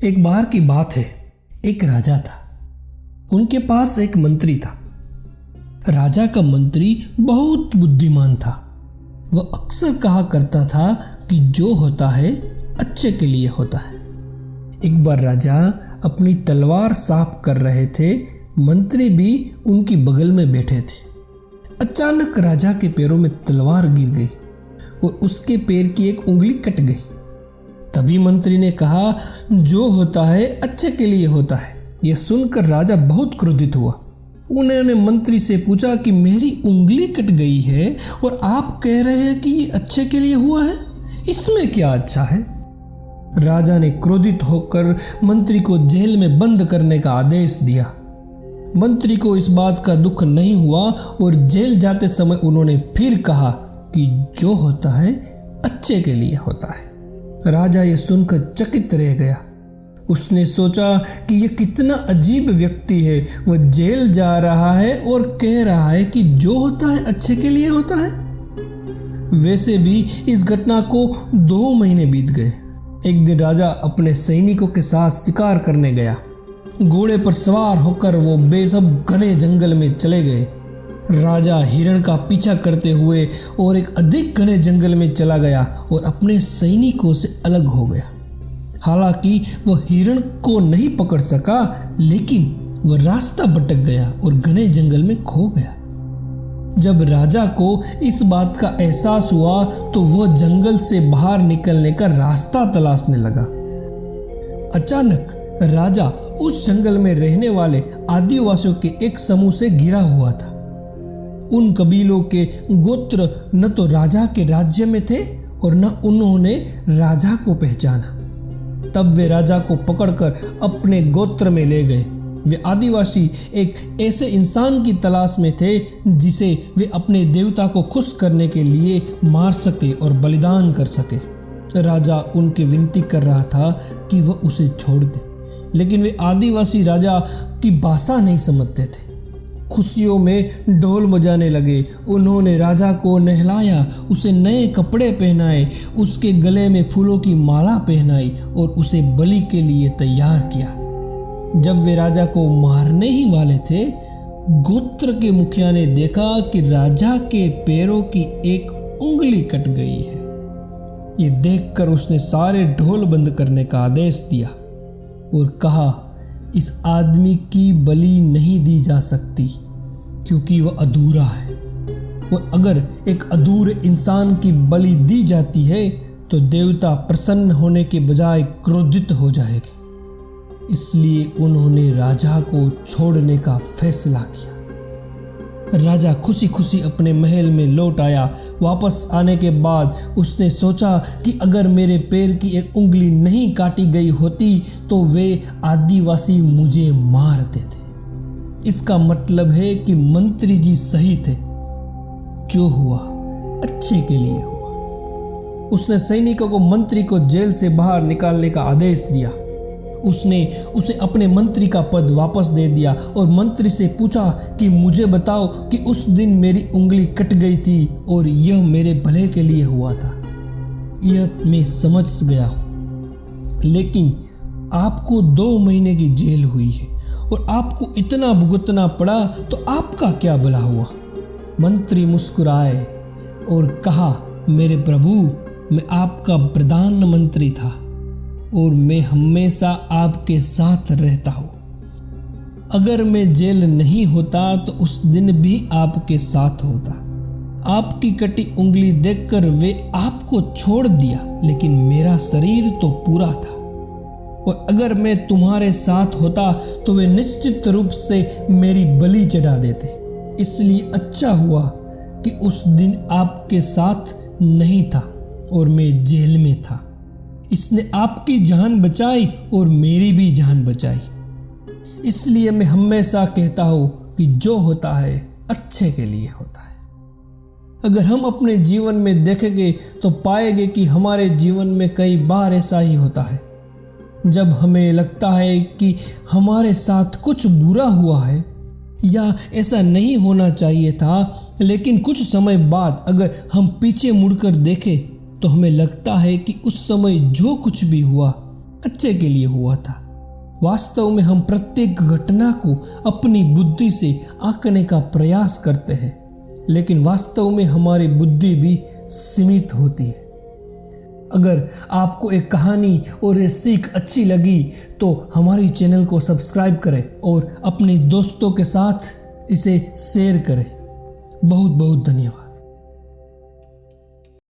एक बार की बात है, एक राजा था। उनके पास एक मंत्री था। राजा का मंत्री बहुत बुद्धिमान था। वह अक्सर कहा करता था कि जो होता है अच्छे के लिए होता है। एक बार राजा अपनी तलवार साफ कर रहे थे। मंत्री भी उनकी बगल में बैठे थे। अचानक राजा के पैरों में तलवार गिर गई और उसके पैर की एक उंगली कट गई। तभी मंत्री ने कहा, जो होता है अच्छे के लिए होता है। यह सुनकर राजा बहुत क्रोधित हुआ। उन्होंने मंत्री से पूछा कि मेरी उंगली कट गई है और आप कह रहे हैं कि ये अच्छे के लिए हुआ है, इसमें क्या अच्छा है? राजा ने क्रोधित होकर मंत्री को जेल में बंद करने का आदेश दिया। मंत्री को इस बात का दुख नहीं हुआ और जेल जाते समय उन्होंने फिर कहा कि जो होता है अच्छे के लिए होता है। राजा ये सुनकर चकित रह गया। उसने सोचा कि यह कितना अजीब व्यक्ति है। वह जेल जा रहा है और कह रहा है कि जो होता है अच्छे के लिए होता है। वैसे भी इस घटना को 2 महीने बीत गए। एक दिन राजा अपने सैनिकों के साथ शिकार करने गया। घोड़े पर सवार होकर वो बेसब घने जंगल में चले गए। राजा हिरण का पीछा करते हुए और एक अधिक घने जंगल में चला गया और अपने सैनिकों से अलग हो गया। हालांकि वह हिरण को नहीं पकड़ सका, लेकिन वह रास्ता भटक गया और घने जंगल में खो गया। जब राजा को इस बात का एहसास हुआ तो वह जंगल से बाहर निकलने का रास्ता तलाशने लगा। अचानक राजा उस जंगल में रहने वाले आदिवासियों के एक समूह से घिरा हुआ था। उन कबीलों के गोत्र न तो राजा के राज्य में थे और न उन्होंने राजा को पहचाना। तब वे राजा को पकड़कर अपने गोत्र में ले गए। वे आदिवासी एक ऐसे इंसान की तलाश में थे जिसे वे अपने देवता को खुश करने के लिए मार सके और बलिदान कर सके। राजा उनकी विनती कर रहा था कि वह उसे छोड़ दे, लेकिन वे आदिवासी राजा की भाषा नहीं समझते थे। खुशियों में ढोल बजाने लगे। उन्होंने राजा को नहलाया, उसे नए कपड़े पहनाए, उसके गले में फूलों की माला पहनाई और उसे बलि के लिए तैयार किया। जब वे राजा को मारने ही वाले थे, गोत्र के मुखिया ने देखा कि राजा के पैरों की एक उंगली कट गई है। ये देखकर उसने सारे ढोल बंद करने का आदेश दिया और कहा, इस आदमी की बलि नहीं दी जा सकती क्योंकि वह अधूरा है। और अगर एक अधूरे इंसान की बलि दी जाती है तो देवता प्रसन्न होने के बजाय क्रोधित हो जाएंगे। इसलिए उन्होंने राजा को छोड़ने का फैसला किया। राजा खुशी खुशी अपने महल में लौट आया। वापस आने के बाद उसने सोचा कि अगर मेरे पैर की एक उंगली नहीं काटी गई होती तो वे आदिवासी मुझे मार देते। इसका मतलब है कि मंत्री जी सही थे, जो हुआ अच्छे के लिए हुआ। उसने सैनिकों को मंत्री को जेल से बाहर निकालने का आदेश दिया। उसने उसे अपने मंत्री का पद वापस दे दिया और मंत्री से पूछा कि मुझे बताओ कि उस दिन मेरी उंगली कट गई थी और यह मेरे भले के लिए हुआ था। यह मैं समझ गया हूँ, लेकिन आपको 2 महीने की जेल हुई है और आपको इतना भुगतना पड़ा, तो आपका क्या भला हुआ? मंत्री मुस्कुराए और कहा, मेरे प्रभु, मैं आपका प्रधानमंत्री था और मैं हमेशा आपके साथ रहता हूँ। अगर मैं जेल नहीं होता तो उस दिन भी आपके साथ होता। आपकी कटी उंगली देखकर वे आपको छोड़ दिया, लेकिन मेरा शरीर तो पूरा था। और अगर मैं तुम्हारे साथ होता तो वे निश्चित रूप से मेरी बलि चढ़ा देते। इसलिए अच्छा हुआ कि उस दिन आपके साथ नहीं था और मैं जेल में था। इसने आपकी जान बचाई और मेरी भी जान बचाई। इसलिए मैं हमेशा कहता हूँ कि जो होता है अच्छे के लिए होता है। अगर हम अपने जीवन में देखेंगे तो पाएंगे कि हमारे जीवन में कई बार ऐसा ही होता है। जब हमें लगता है कि हमारे साथ कुछ बुरा हुआ है या ऐसा नहीं होना चाहिए था, लेकिन कुछ समय बाद अगर हम पीछे मुड़कर देखें तो हमें लगता है कि उस समय जो कुछ भी हुआ अच्छे के लिए हुआ था। वास्तव में हम प्रत्येक घटना को अपनी बुद्धि से आंकने का प्रयास करते हैं, लेकिन वास्तव में हमारी बुद्धि भी सीमित होती है। अगर आपको एक कहानी और ये सीख अच्छी लगी तो हमारी चैनल को सब्सक्राइब करें और अपने दोस्तों के साथ इसे शेयर करें। बहुत बहुत धन्यवाद।